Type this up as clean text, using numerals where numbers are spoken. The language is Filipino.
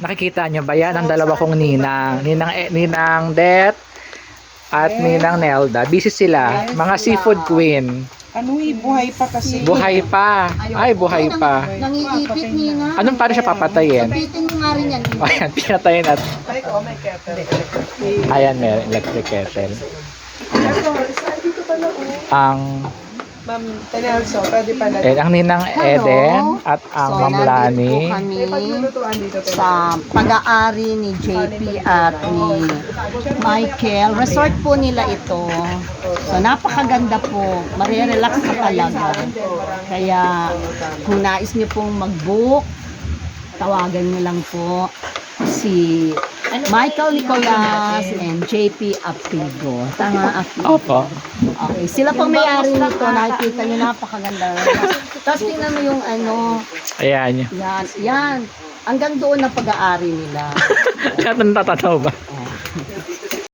Nakikita nyo ba yan? Ang dalawa kong ninang. Ninang Det at Ninang Nelda. Busy sila. Mga seafood queen. Ano buhay pa kasi. Buhay pa. Ay, buhay pa. Nangiipit niya nga. Anong paano siya papatayin? Kapitin mo nga rin yan. Ayan, pinatayin at Ay, may kettle. ayan, may electric kettle. Dito pala Ang Ma'am Tenelso, pwede pala. ang Ninang Eden at ang So, Ma'am Lani. nandito May kami paglulutuan dito. sa pag-aari ni JP at ni Michael. Resort po nila ito. So, napakaganda po. Marirelax ka talaga. Kaya, kung nais niyo pong mag-book, tawagan niyo lang po si Michael Nicolas and JP Apigo. Tama, Apigo? Opo. Okay, sila pang may-ari nito. Nakikita niyo, napakaganda. Tapos tingnan mo yung ano, Ayan. yan. Hanggang doon ang pag-aari nila. Kaya natatanaw ba? Oh.